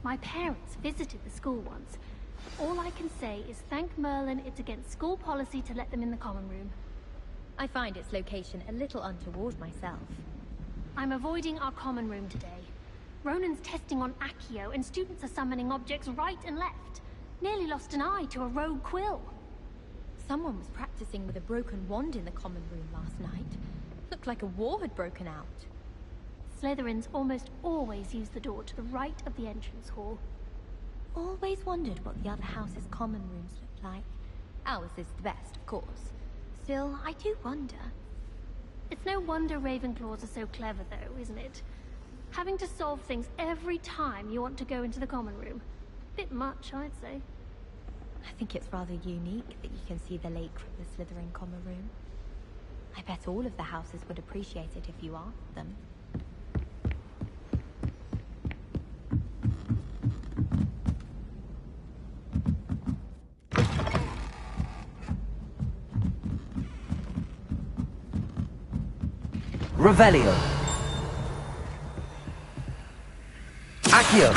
My parents visited the school once. All I can say is thank Merlin it's against school policy to let them in the common room. I find its location a little untoward myself. I'm avoiding our common room today. Ronan's testing on Accio, and students are summoning objects right and left. Nearly lost an eye to a rogue quill. Someone was practicing with a broken wand in the common room last night. Looked like a war had broken out. Slytherins almost always use the door to the right of the entrance hall. Always wondered what the other house's common rooms looked like. Ours is the best, of course. Still, I do wonder. It's no wonder Ravenclaws are so clever, though, isn't it? Having to solve things every time you want to go into the common room. Bit much, I'd say. I think it's rather unique that you can see the lake from the Slytherin common room. I bet all of the houses would appreciate it if you asked them. Revelio. Accio.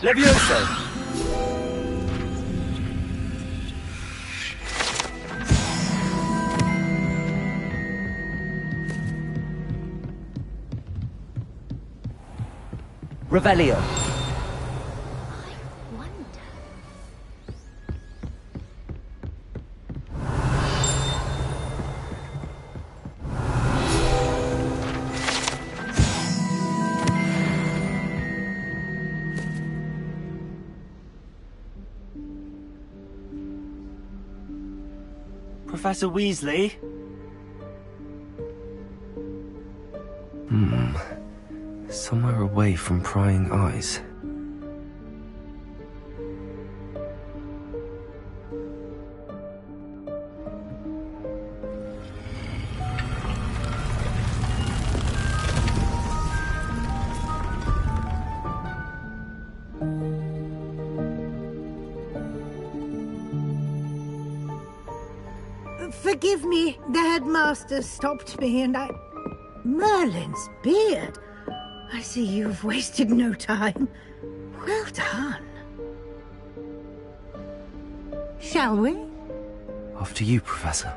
Levioso. Revelio. I wonder... Professor Weasley? Somewhere away from prying eyes. Forgive me, the headmaster stopped me and I... Merlin's beard! I see you've wasted no time. Well done. Shall we? After you, Professor.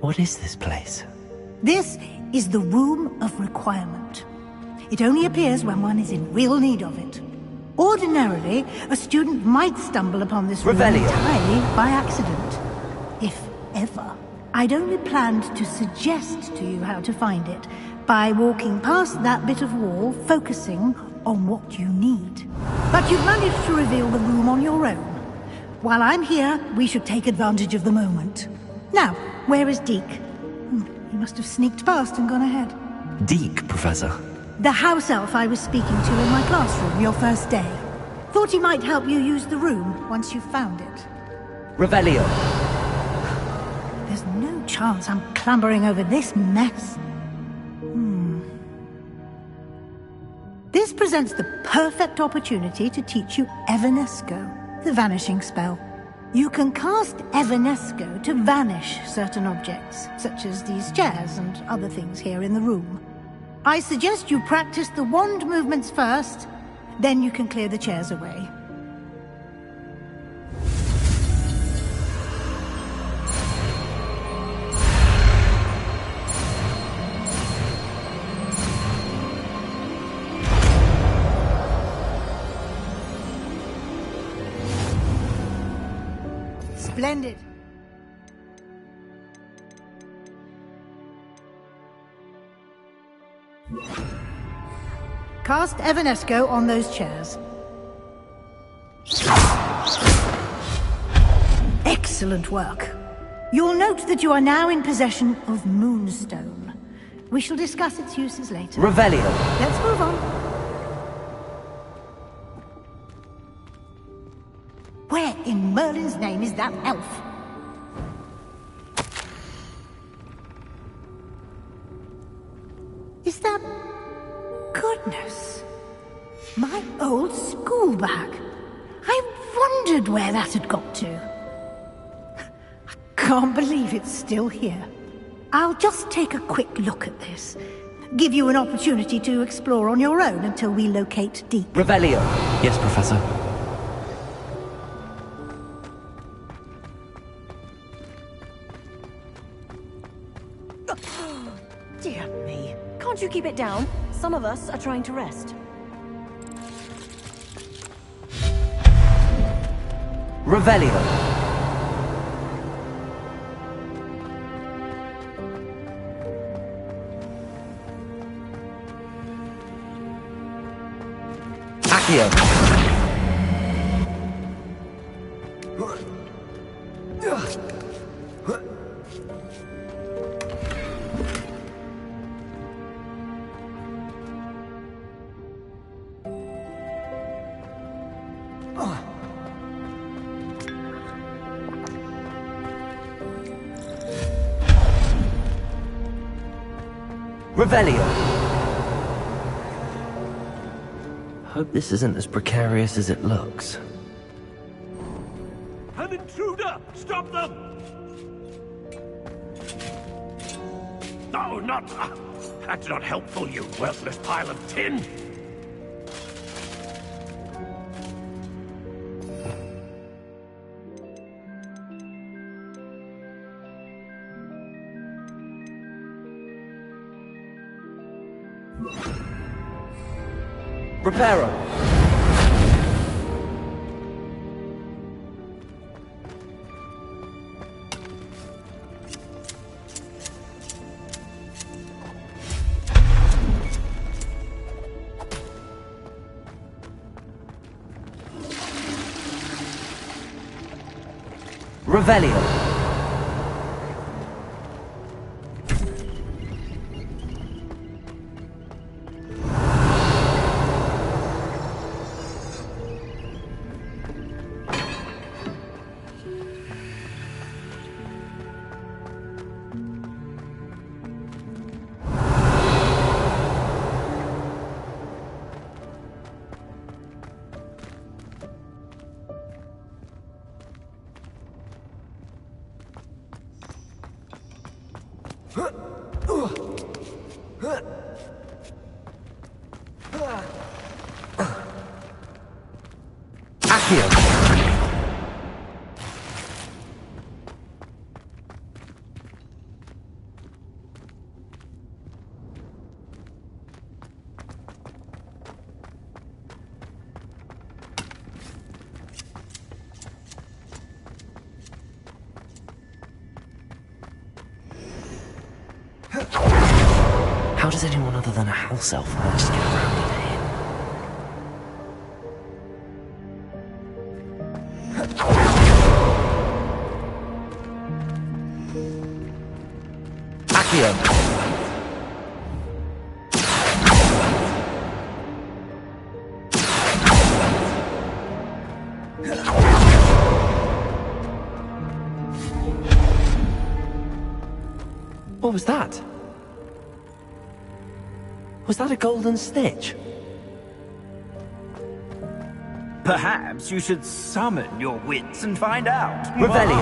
What is this place? This is the Room of Requirement. It only appears when one is in real need of it. Ordinarily, a student might stumble upon this room entirely by accident. If ever. I'd only planned to suggest to you how to find it by walking past that bit of wall, focusing on what you need. But you've managed to reveal the room on your own. While I'm here, we should take advantage of the moment. Now, where is Deke? He must have sneaked past and gone ahead. Deke, Professor. The house elf I was speaking to in my classroom your first day. Thought he might help you use the room once you found it. Revelio. There's no chance I'm clambering over this mess. This presents the perfect opportunity to teach you Evanesco, the vanishing spell. You can cast Evanesco to vanish certain objects, such as these chairs and other things here in the room. I suggest you practice the wand movements first, then you can clear the chairs away. Splendid. Cast Evanesco on those chairs. Excellent. Excellent work. You'll note that you are now in possession of Moonstone. We shall discuss its uses later. Revelio. Let's move on. Where in Merlin's name is that elf? Is that... Goodness. My old school bag. I wondered where that had got to. I can't believe it's still here. I'll just take a quick look at this. Give you an opportunity to explore on your own until we locate Deep. Revelio. Yes, Professor. Dear me. Can't you keep it down? Some of us are trying to rest. Revelio. Accio. Revelio. Hope this isn't as precarious as it looks. An intruder! Stop them! No, not... That's not helpful, you worthless pile of tin! Reparo. Revelio. Accio. How does anyone other than a house elf manage to get around in here? Accio. What was that? Was that a golden snitch? Perhaps you should summon your wits and find out. Revelio.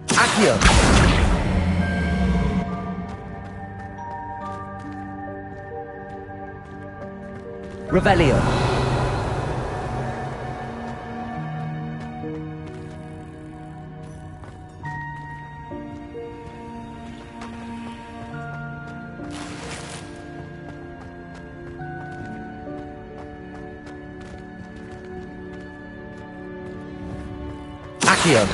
Accio. Revelio. Accio.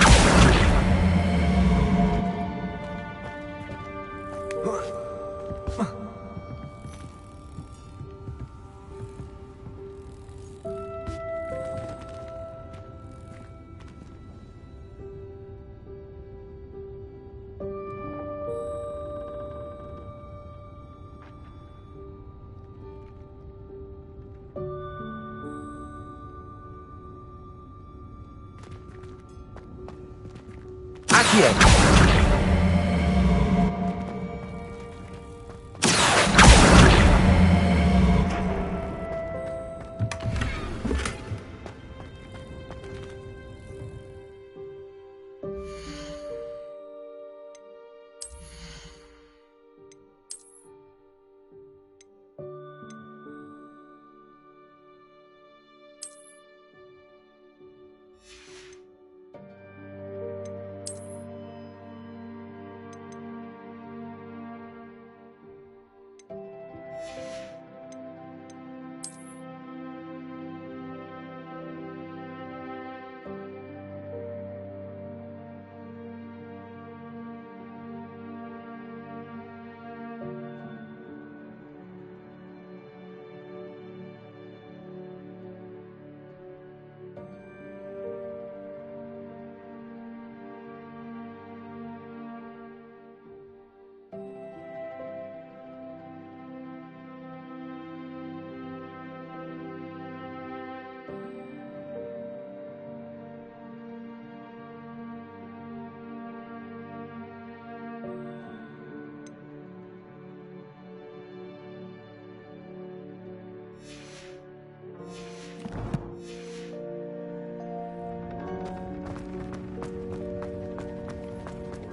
Accio.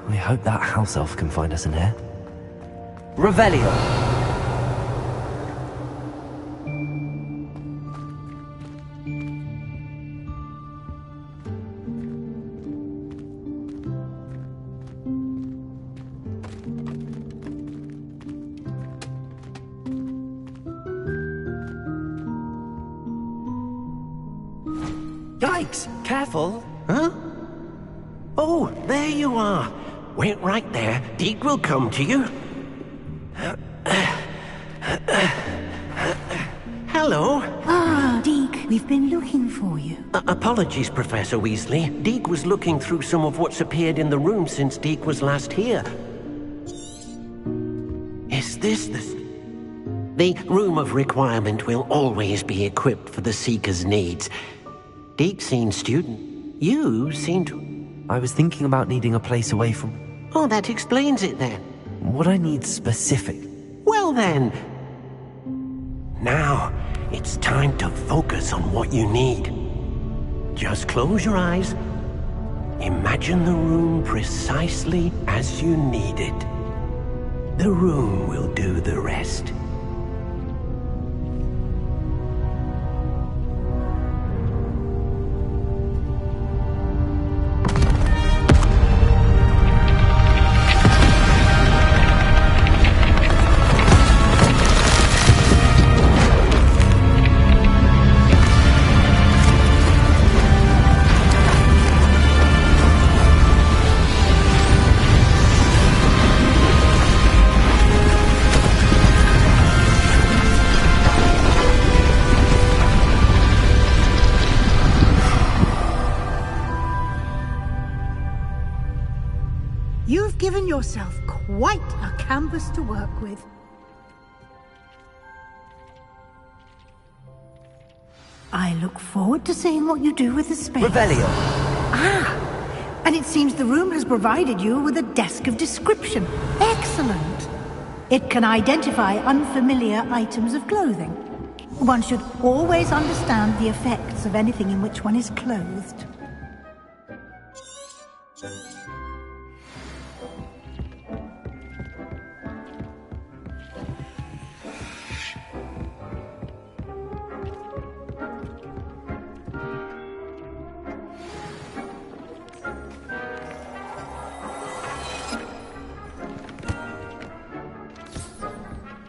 I hope that house elf can find us in here. Revelio. Yikes! Careful! Huh? Oh, there you are! Wait right there. Deke will come to you. Hello. Ah, Deke, we've been looking for you. Apologies, Professor Weasley. Deke was looking through some of what's appeared in the room since Deke was last here. Is this the room of requirement will always be equipped for the Seeker's needs. Deke seems student. You seem to... I was thinking about needing a place away from... Oh, that explains it then. What I need specific. Well then... Now, it's time to focus on what you need. Just close your eyes. Imagine the room precisely as you need it. The room will do the rest. You've given yourself quite a canvas to work with. I look forward to seeing what you do with the space. Revelio. Ah! And it seems the room has provided you with a desk of description. Excellent! It can identify unfamiliar items of clothing. One should always understand the effects of anything in which one is clothed.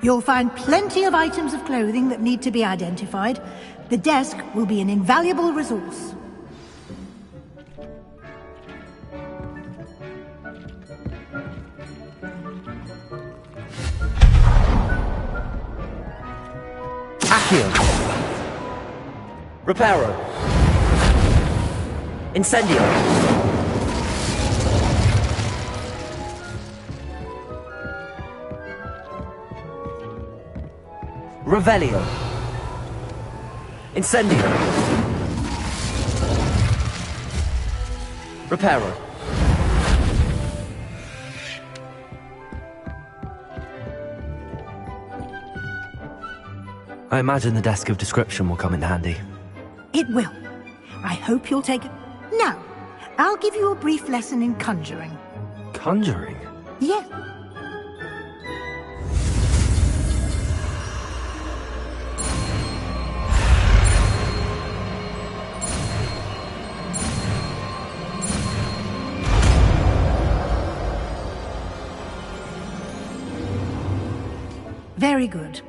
You'll find plenty of items of clothing that need to be identified. The desk will be an invaluable resource. Accio. Reparo. Incendio. Revelio. Incendio. Reparo. I imagine the desk of description will come in handy. It will. I hope you'll take it. Now, I'll give you a brief lesson in conjuring. Conjuring? Yes. Very good.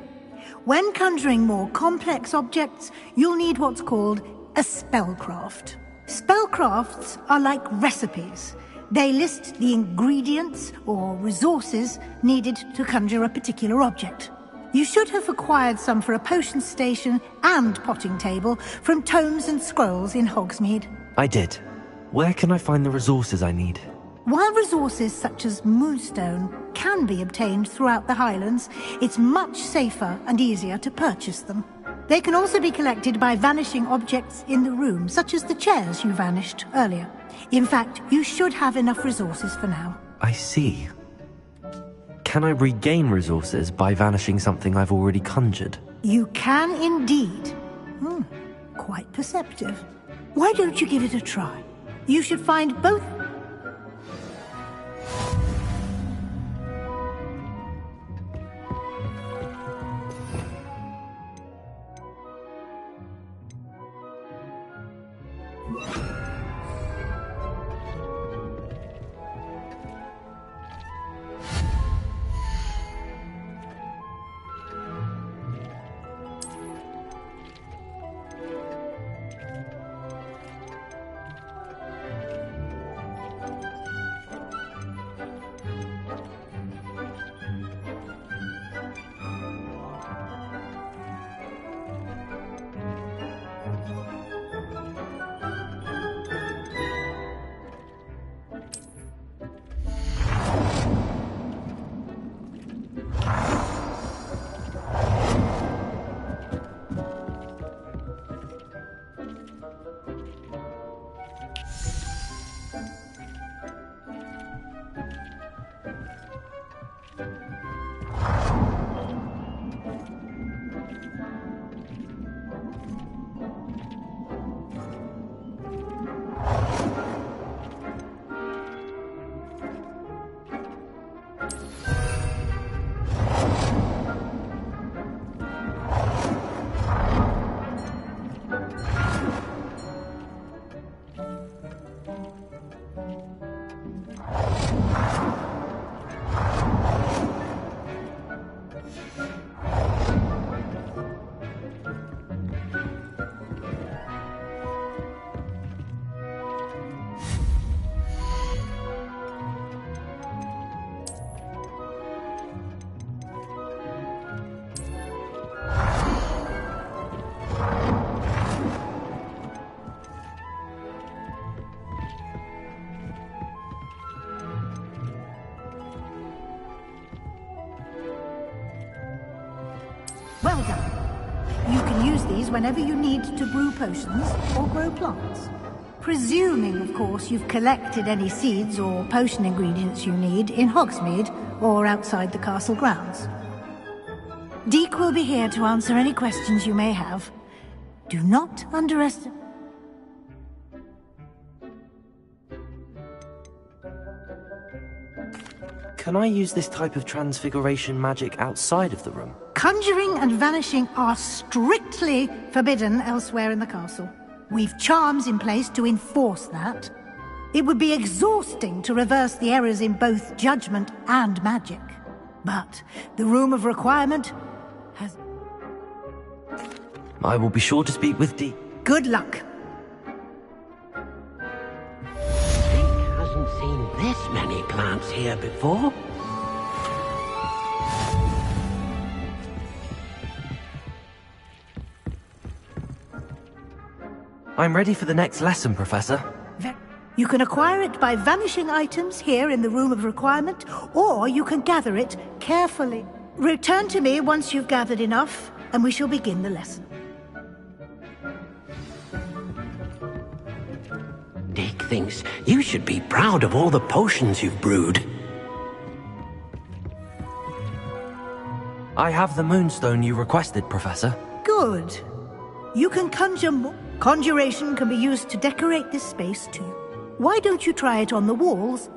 When conjuring more complex objects, you'll need what's called a spellcraft. Spellcrafts are like recipes. They list the ingredients or resources needed to conjure a particular object. You should have acquired some for a potion station and potting table from tomes and scrolls in Hogsmeade. I did. Where can I find the resources I need? While resources such as Moonstone can be obtained throughout the Highlands, it's much safer and easier to purchase them. They can also be collected by vanishing objects in the room, such as the chairs you vanished earlier. In fact, you should have enough resources for now. I see. Can I regain resources by vanishing something I've already conjured? You can indeed. Quite perceptive. Why don't you give it a try? You should find both... Well done. You can use these whenever you need to brew potions or grow plants. Presuming, of course, you've collected any seeds or potion ingredients you need in Hogsmeade or outside the castle grounds. Deek will be here to answer any questions you may have. Do not underestimate... Can I use this type of transfiguration magic outside of the room? Conjuring and vanishing are strictly forbidden elsewhere in the castle. We've charms in place to enforce that. It would be exhausting to reverse the errors in both judgment and magic. But the Room of Requirement has... I will be sure to speak with Dee. Good luck. Dick hasn't seen this many plants here before. I'm ready for the next lesson, Professor. You can acquire it by vanishing items here in the Room of Requirement, or you can gather it carefully. Return to me once you've gathered enough, and we shall begin the lesson. Dick thinks you should be proud of all the potions you've brewed. I have the Moonstone you requested, Professor. Good. You can conjure more. Conjuration can be used to decorate this space too. Why don't you try it on the walls?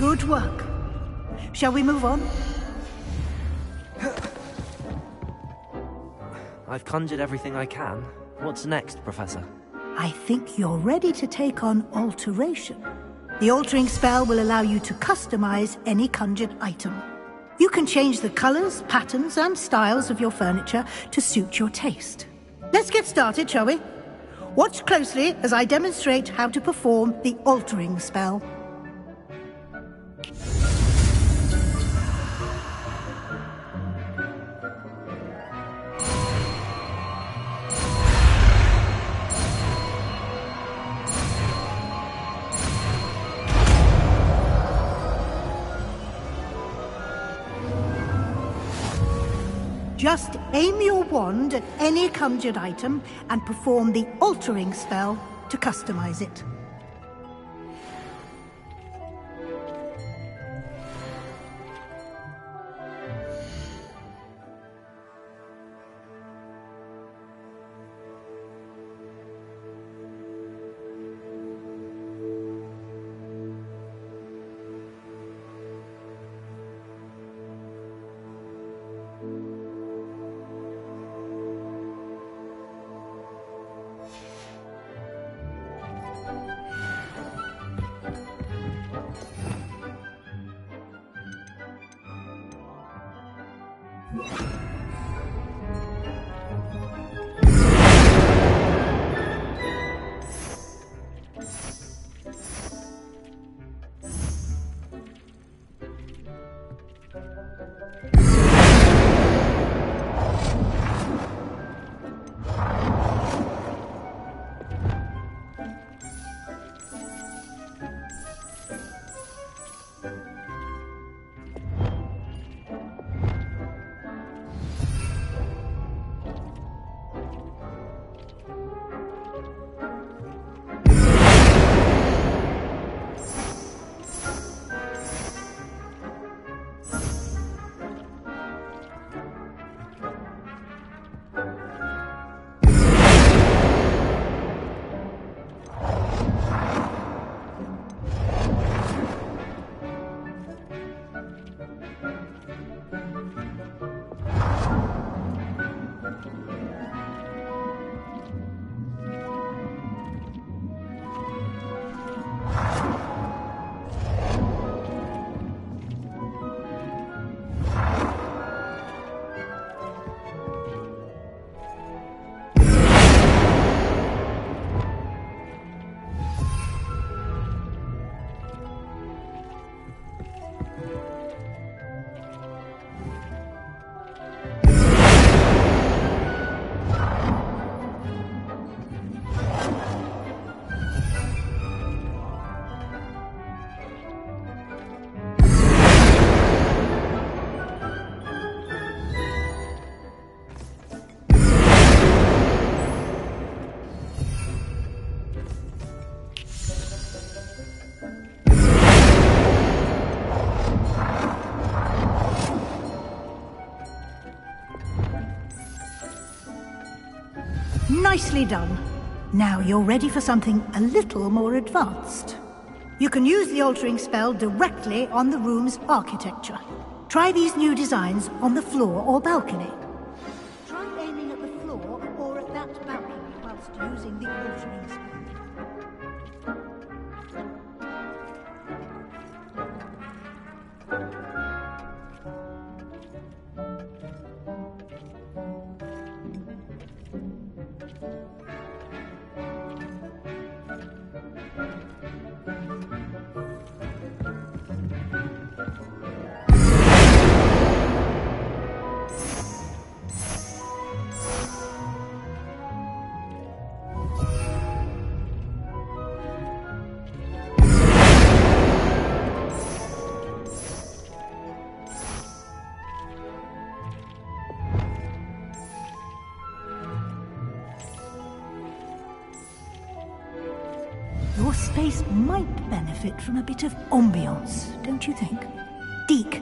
Good work. Shall we move on? I've conjured everything I can. What's next, Professor? I think you're ready to take on alteration. The altering spell will allow you to customize any conjured item. You can change the colors, patterns, and styles of your furniture to suit your taste. Let's get started, shall we? Watch closely as I demonstrate how to perform the altering spell. Just aim your wand at any conjured item and perform the altering spell to customize it. Nicely done. Now you're ready for something a little more advanced. You can use the altering spell directly on the room's architecture. Try these new designs on the floor or balcony. Try aiming at the floor or at that balcony whilst using the altering spell. Your space might benefit from a bit of ambiance, don't you think? Deke,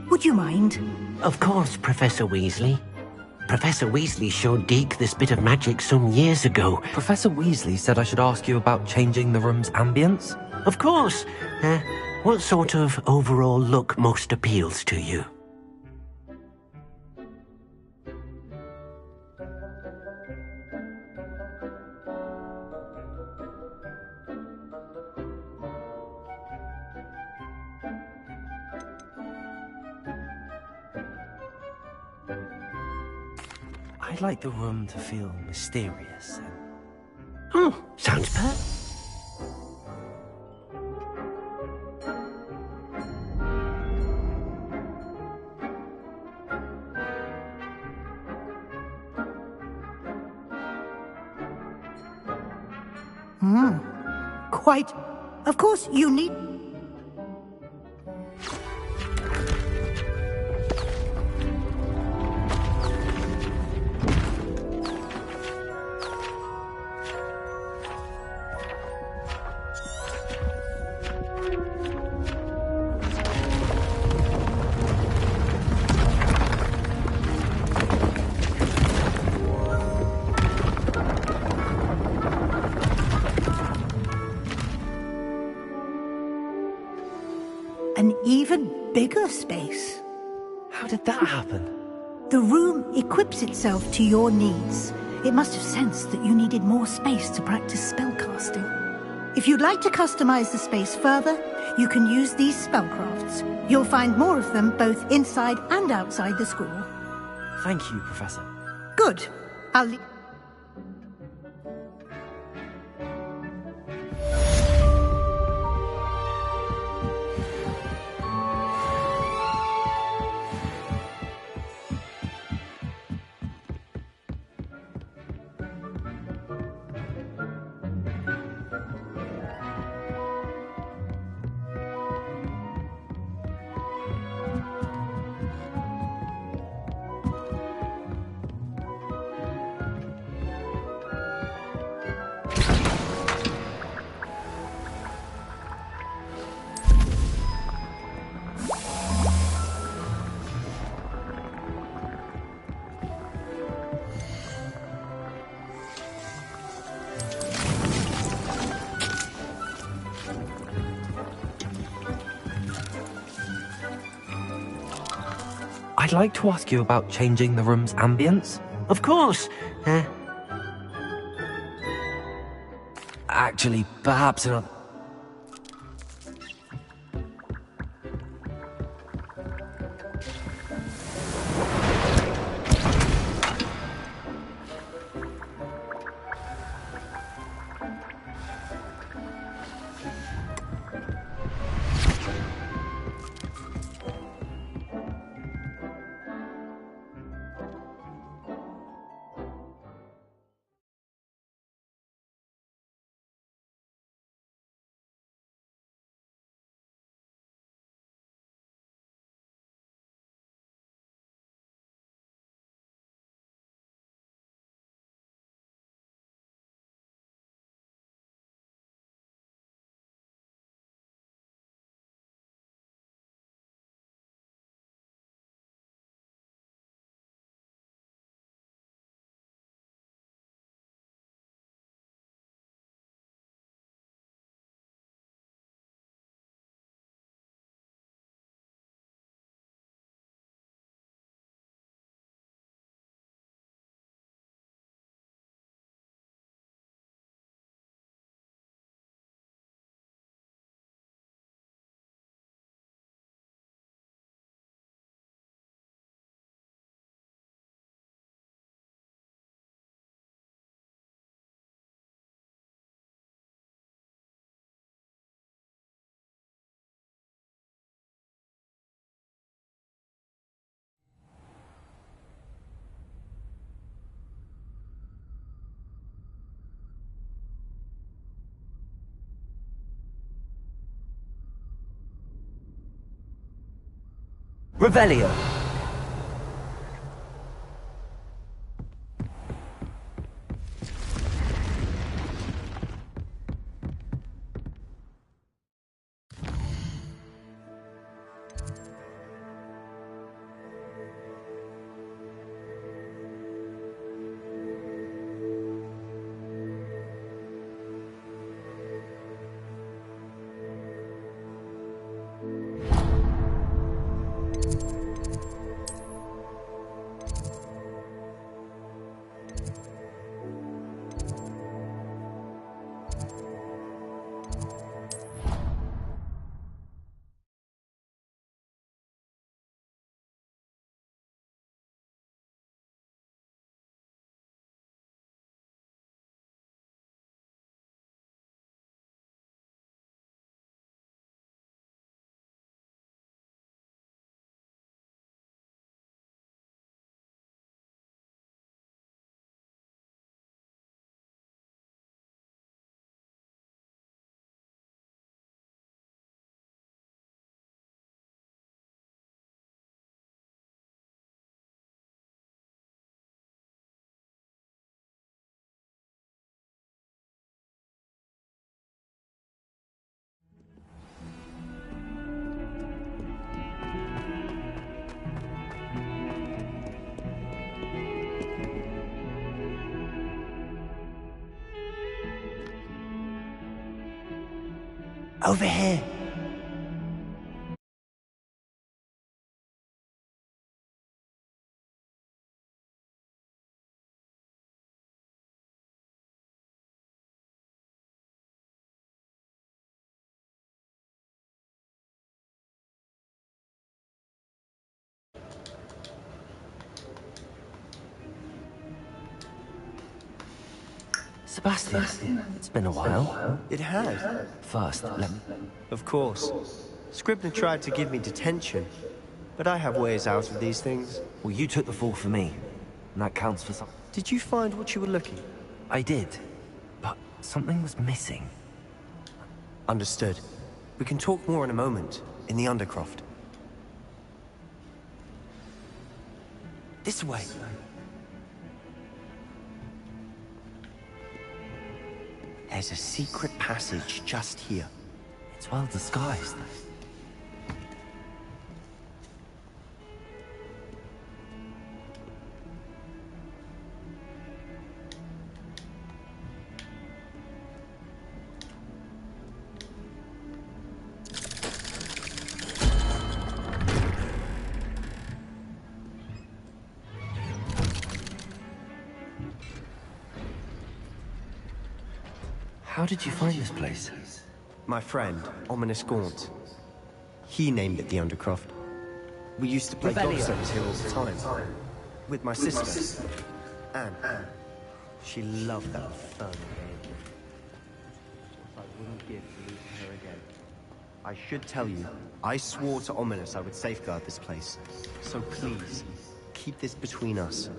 would you mind? Of course, Professor Weasley. Professor Weasley showed Deke this bit of magic some years ago. Professor Weasley said I should ask you about changing the room's ambience? Of course. What sort of overall look most appeals to you? I'd like the room to feel mysterious. Oh, sounds perfect. Quite. Of course, you need... an even bigger space. How did that happen? The room equips itself to your needs. It must have sensed that you needed more space to practice spellcasting. If you'd like to customize the space further, you can use these spellcrafts. You'll find more of them both inside and outside the school. Thank you, Professor. Good. I'll... I'd like to ask you about changing the room's ambience. Of course. Actually, perhaps another... Revelio. Over here. Sebastian, it's been a while. It has. First, let me... Of course. Scribner tried to give me detention, but I have ways out of these things. Well, you took the fall for me, and that counts for something. Did you find what you were looking? I did, but something was missing. Understood. We can talk more in a moment, in the Undercroft. This way. There's a secret passage just here. It's well disguised. How did you find this place? My friend, Ominous Gaunt. He named it the Undercroft. We used to play gobstones here all the time. With my sister, Anne. She loved that infernal game. I wouldn't give to lose her again. I should tell you, I swore to Ominous I would safeguard this place. So please, keep this between us.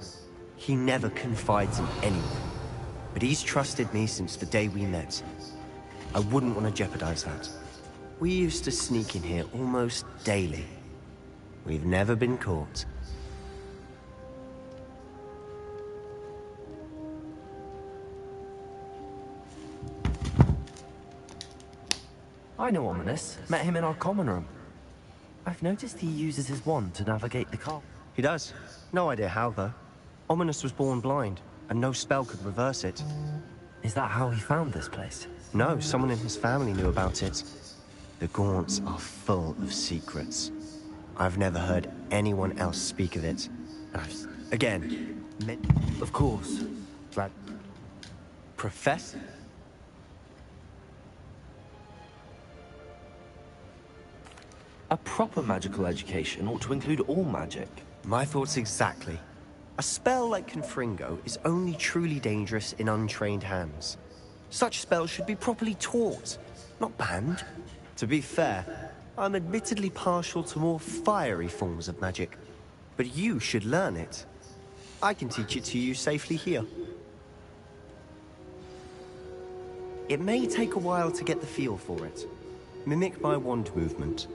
He never confides in anyone. But he's trusted me since the day we met. I wouldn't want to jeopardize that. We used to sneak in here almost daily. We've never been caught. I know Ominous. Met him in our common room. I've noticed he uses his wand to navigate the car. He does. No idea how, though. Ominous was born blind, and no spell could reverse it. Is that how he found this place? No, someone in his family knew about it. The Gaunts are full of secrets. I've never heard anyone else speak of it. Again, of course. Like, Professor? A proper magical education ought to include all magic. My thoughts exactly. A spell like Confringo is only truly dangerous in untrained hands. Such spells should be properly taught, not banned. To be fair, I'm admittedly partial to more fiery forms of magic. But you should learn it. I can teach it to you safely here. It may take a while to get the feel for it. Mimic my wand movement.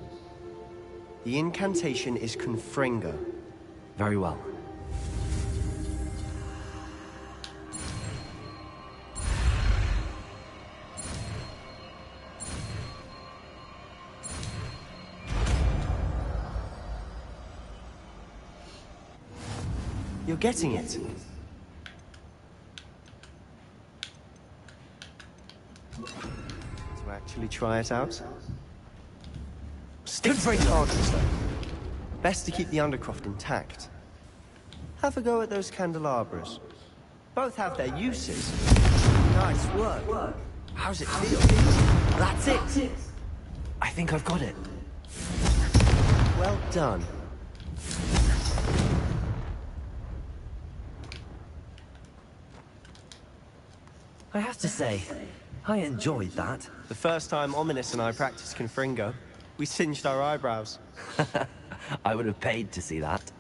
The incantation is Confringo. Very well. You're getting it. To actually try it out? Stick very hard this though. Best to keep the Undercroft intact. Have a go at those candelabras. Both have their uses. Nice work. How's it feel? That's it. I think I've got it. Well done. I have to say, I enjoyed that. The first time Ominous and I practiced Confringo, we singed our eyebrows. I would have paid to see that.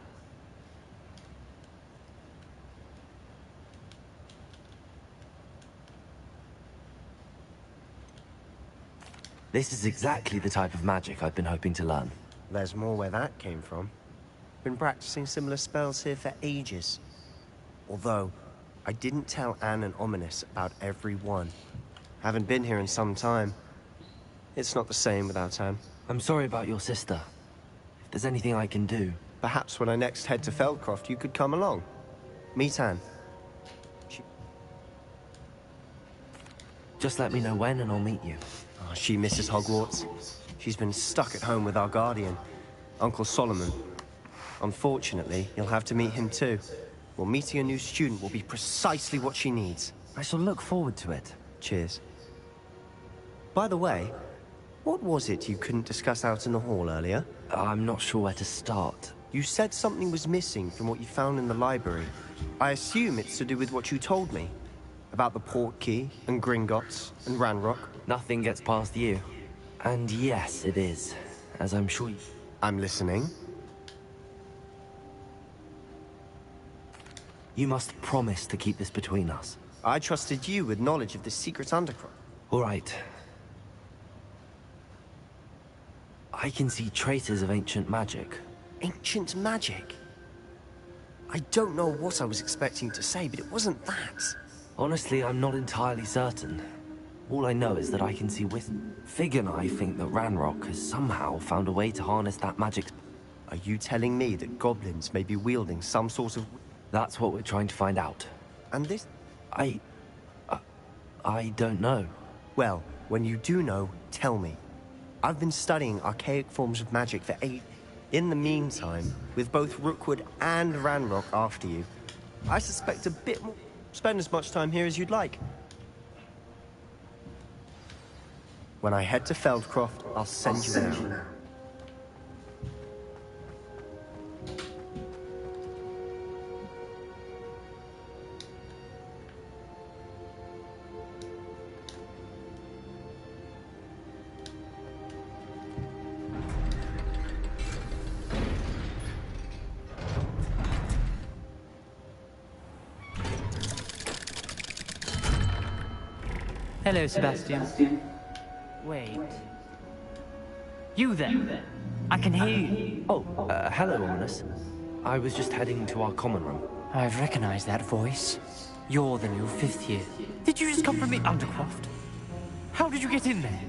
This is exactly the type of magic I've been hoping to learn. There's more where that came from. Been practicing similar spells here for ages. Although, I didn't tell Anne and Ominous about every one. Haven't been here in some time. It's not the same without Anne. I'm sorry about your sister. If there's anything I can do... Perhaps when I next head to Feldcroft, you could come along. Meet Anne. Just let me know when and I'll meet you. Oh, she misses Hogwarts. She's been stuck at home with our guardian, Uncle Solomon. Unfortunately, you'll have to meet him too. Well, meeting a new student will be precisely what she needs. I shall look forward to it. Cheers. By the way, what was it you couldn't discuss out in the hall earlier? I'm not sure where to start. You said something was missing from what you found in the library. I assume it's to do with what you told me About the port key, and Gringotts, and Ranrock? Nothing gets past you. And yes, it is. As I'm sure you... I'm listening. You must promise to keep this between us. I trusted you with knowledge of the secret undercroft. All right. I can see traces of ancient magic. Ancient magic? I don't know what I was expecting to say, but it wasn't that. Honestly, I'm not entirely certain. All I know is that I can see with... Fig and I think that Ranrock has somehow found a way to harness that magic. Are you telling me that goblins may be wielding some sort of... That's what we're trying to find out. And this... I don't know. Well, when you do know, tell me. I've been studying archaic forms of magic for 8... In the meantime, with both Rookwood and Ranrock after you, I suspect a bit more... Spend as much time here as you'd like. When I head to Feldcroft, I'll send you out. Hello, Sebastian. Wait. You there? I can hear you. Oh, hello, Ominous. I was just heading to our common room. I've recognized that voice. You're the new 5th year. Did you just come from the Undercroft? How did you get in there?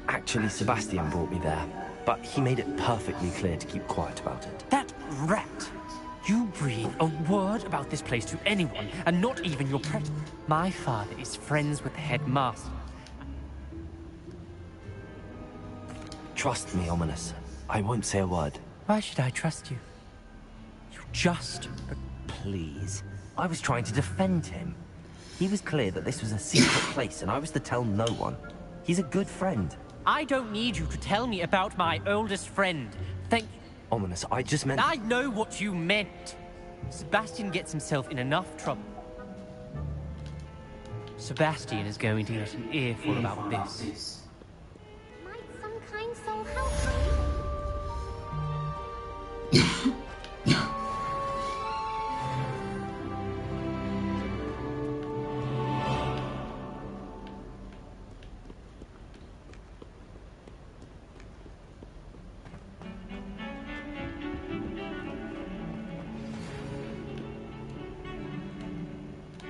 Actually, Sebastian brought me there, but he made it perfectly clear to keep quiet about it. That rat! You breathe a word about this place to anyone, and not even your My father is friends with the headmaster. Trust me, Ominous. I won't say a word. Why should I trust you? You just... Please. I was trying to defend him. He was clear that this was a secret place, and I was to tell no one. He's a good friend. I don't need you to tell me about my oldest friend. Thank you. Ominous, I just meant... I know what you meant. Sebastian gets himself in enough trouble. Sebastian is going to get an earful about this. Might some kind soul help me?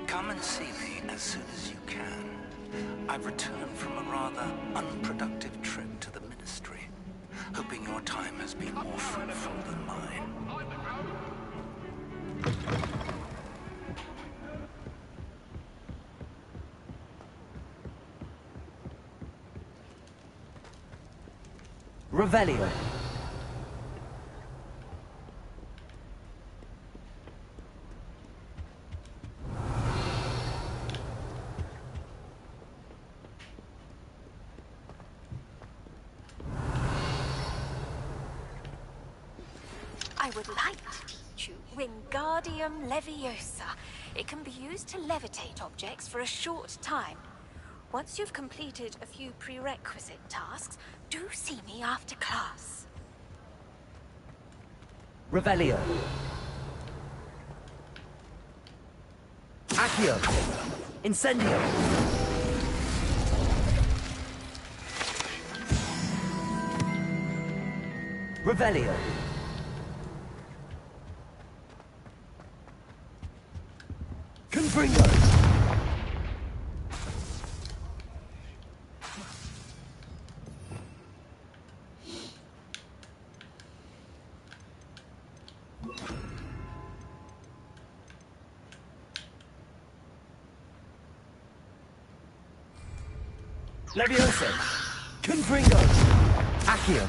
Come and see me as soon as you can. I've returned from a rather unproductive trip to the Ministry, hoping your time has been more fruitful than mine. Revelio. I would like to teach you Wingardium Leviosa. It can be used to levitate objects for a short time. Once you've completed a few prerequisite tasks, do see me after class. Revelio. Accio. Incendio. Revelio. Confringo. Leviosa. Confringo. Accio.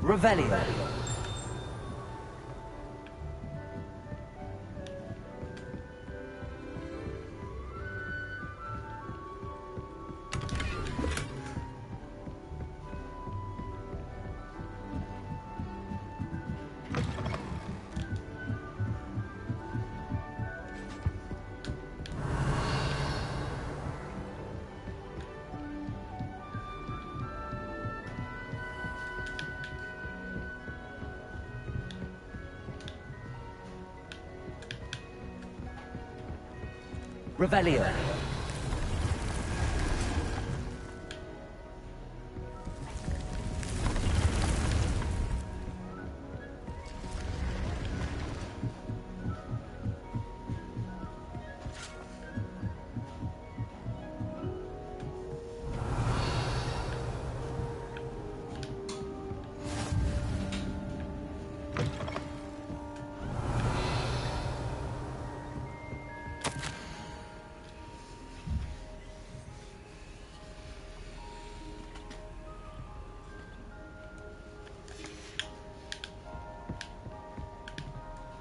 Revelio. Revelio.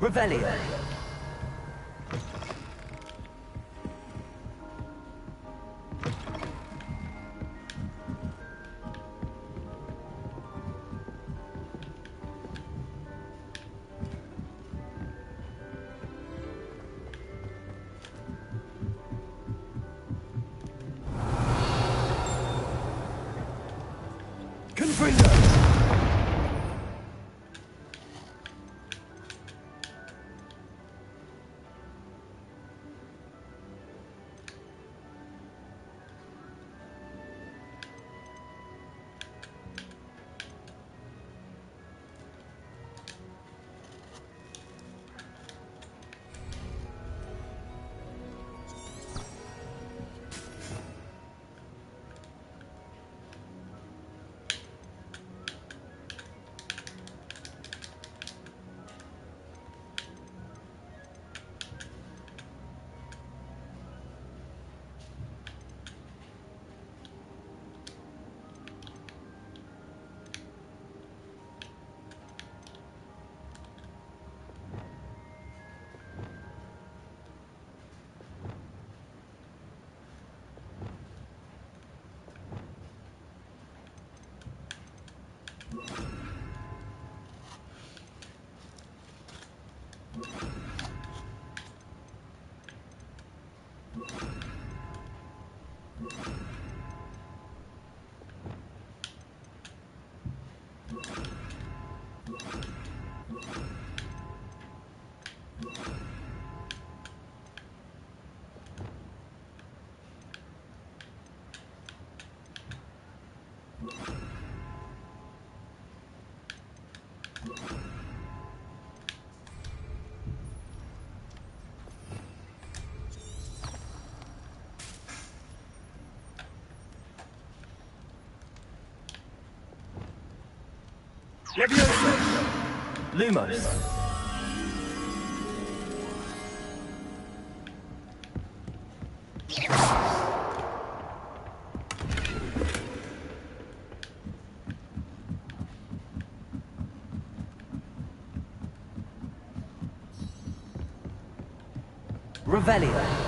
Revelio. Confringo. Leviosa! Lumos! Revelio.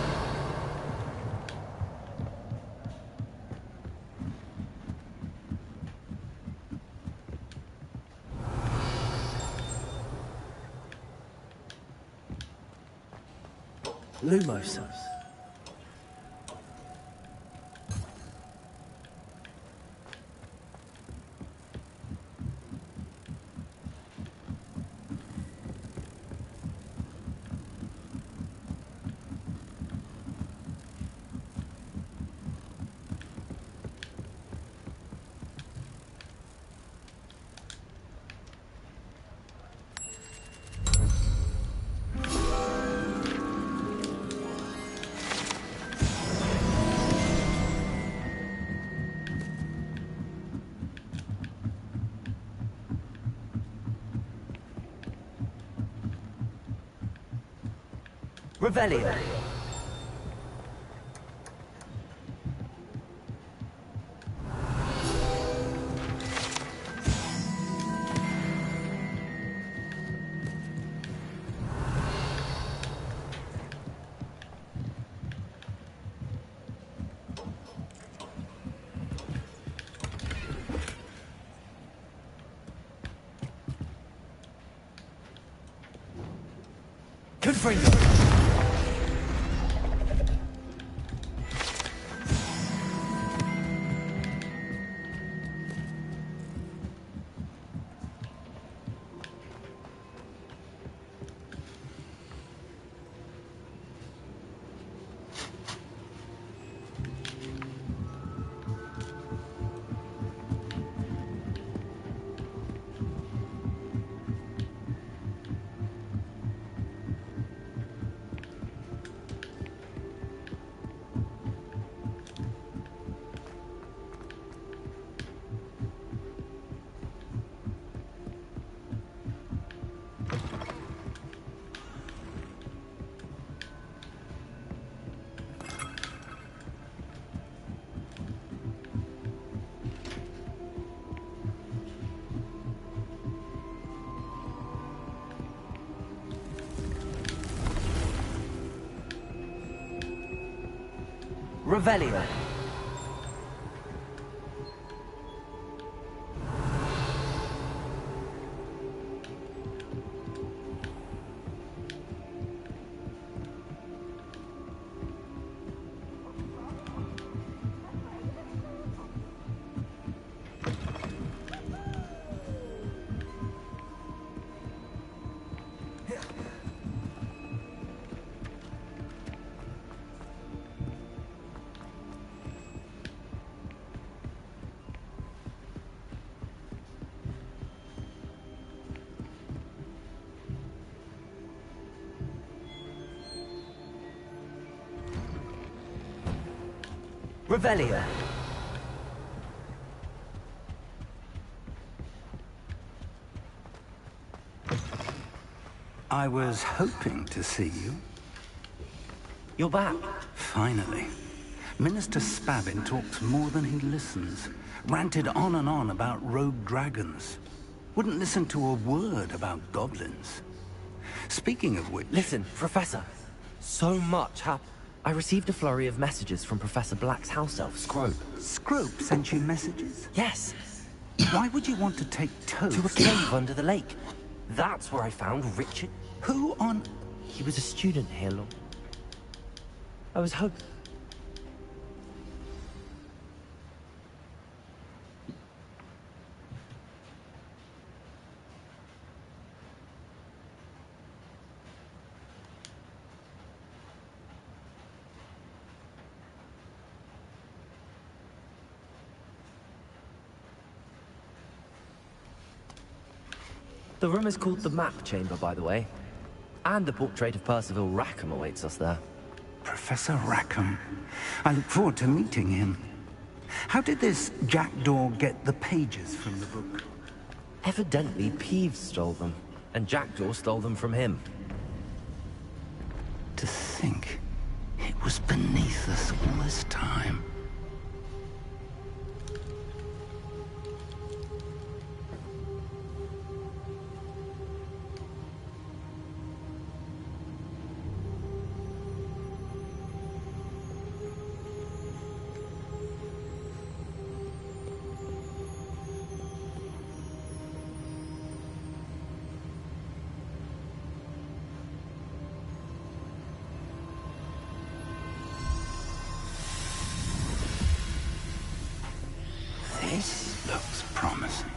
Lumos. Revelio. Confringo! Revelio. Revelio. I was hoping to see you. You're back. Finally. Minister Spavin talks more than he listens. Ranted on and on about rogue dragons. Wouldn't listen to a word about goblins. Speaking of which... Listen, Professor. So much happened. I received a flurry of messages from Professor Black's house elf, Scrope. Scrope sent you messages? Yes. Why would you want to take Toad? To a cave under the lake. That's where I found Richard. Who on... He was a student here, Lord. I was hoping... The room is called the Map Chamber, by the way. And the portrait of Percival Rackham awaits us there. Professor Rackham. I look forward to meeting him. How did this jackdaw get the pages from the book? Evidently, Peeves stole them, and Jackdaw stole them from him. To think it was beneath us all this time. This looks promising.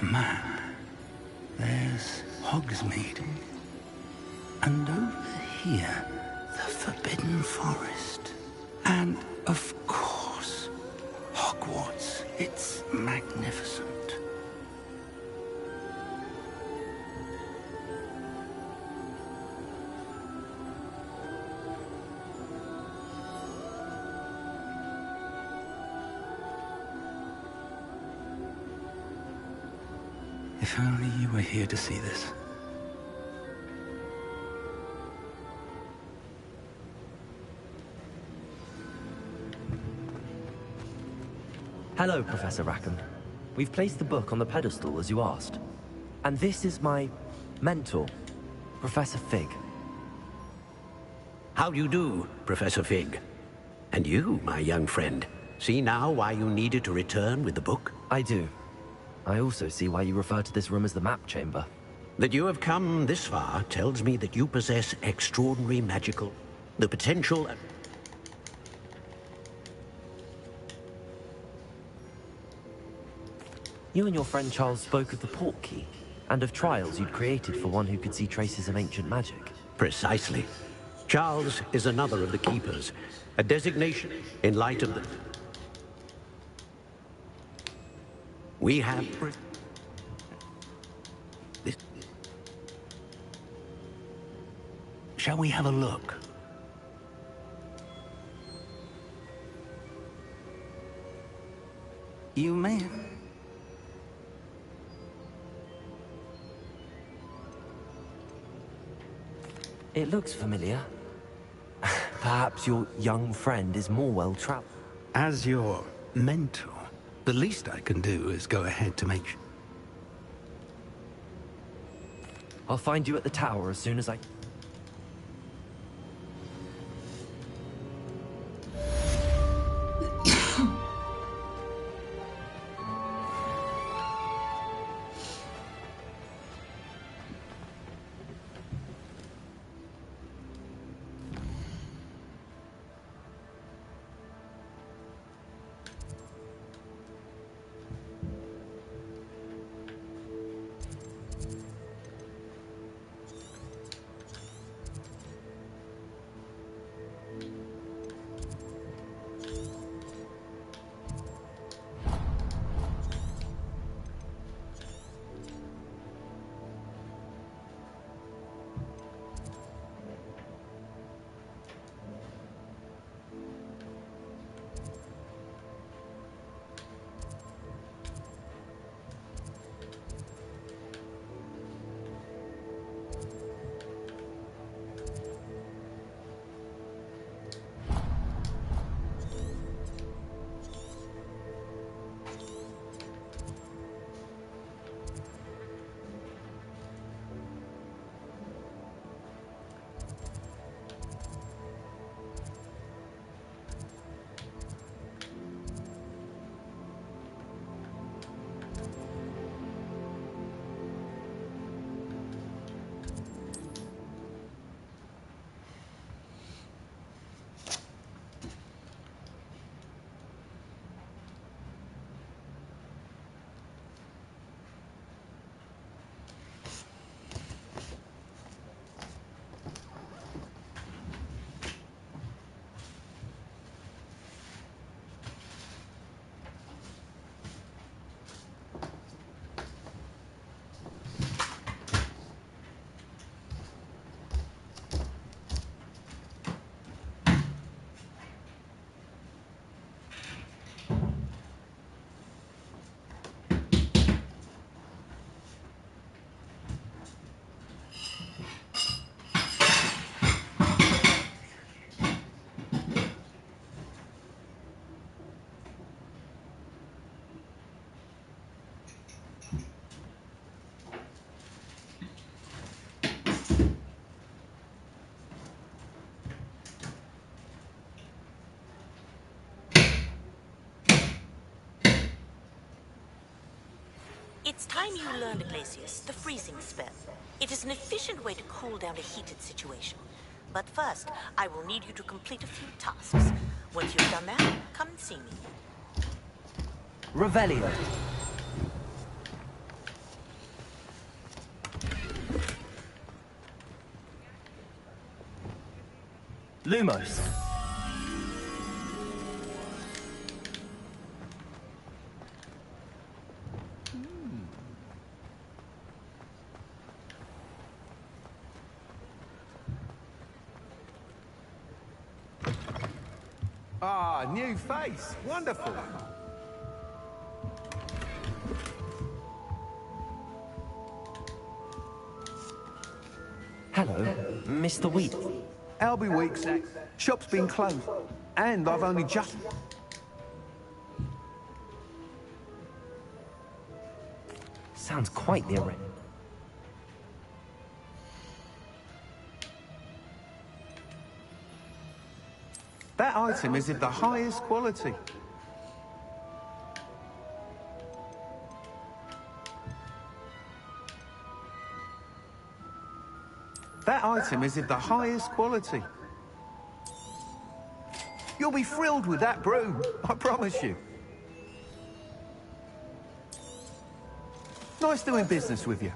Map. There's Hogsmeade. And over here, the Forbidden Forest. And, of course, Hogwarts. It's magnificent. If only you were here to see this. Hello, Professor Rackham. We've placed the book on the pedestal as you asked. And this is my mentor, Professor Fig. How do you do, Professor Fig? And you, my young friend, see now why you needed to return with the book? I do. I also see why you refer to this room as the map chamber. That you have come this far tells me that you possess extraordinary magical... the potential... You and your friend Charles spoke of the port key, and of trials you'd created for one who could see traces of ancient magic. Precisely. Charles is another of the keepers, a designation in light of the... We have... This... Shall we have a look? You may have... It looks familiar. Perhaps your young friend is more well-traveled. As your mentor, the least I can do is go ahead to make sure. I'll find you at the tower as soon as I... It's time you learned, Glacius, the freezing spell. It is an efficient way to cool down a heated situation. But first, I will need you to complete a few tasks. Once you've done that, come and see me. Revelio. Lumos. Ah, new face. Wonderful. Hello, Mr. Wheat. I'll be weeks. Shop's been closed. And I've only just... Sounds quite the array. That item is of the highest quality. That item is of the highest quality. You'll be thrilled with that broom, I promise you. Nice doing business with you.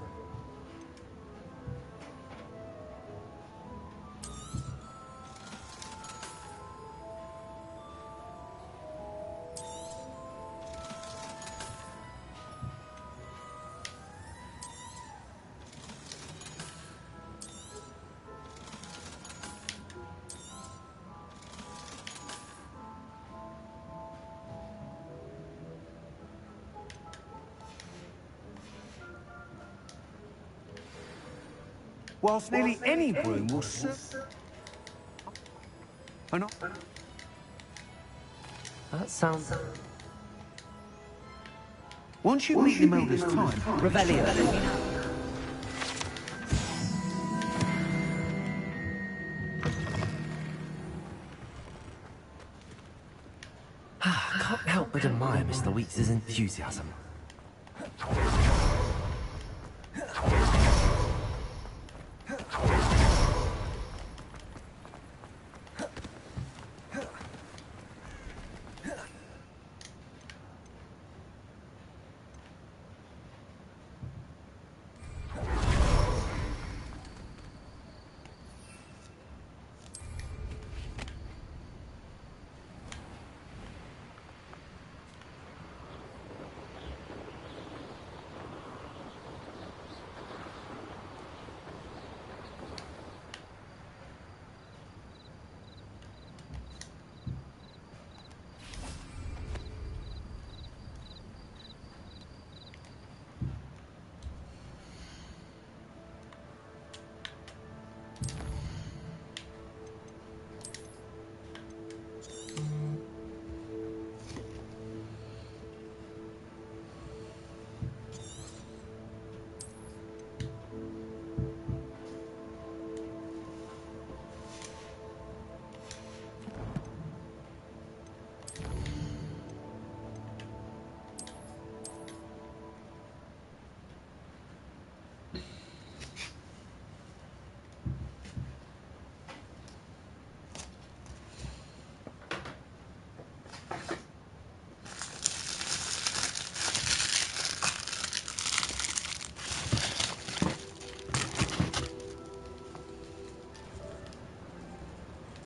Whilst nearly any broom will serve. Oh, no. That sounds... Once you meet the eldest time, Revelio. Can't help but admire Mr. Weeks' enthusiasm.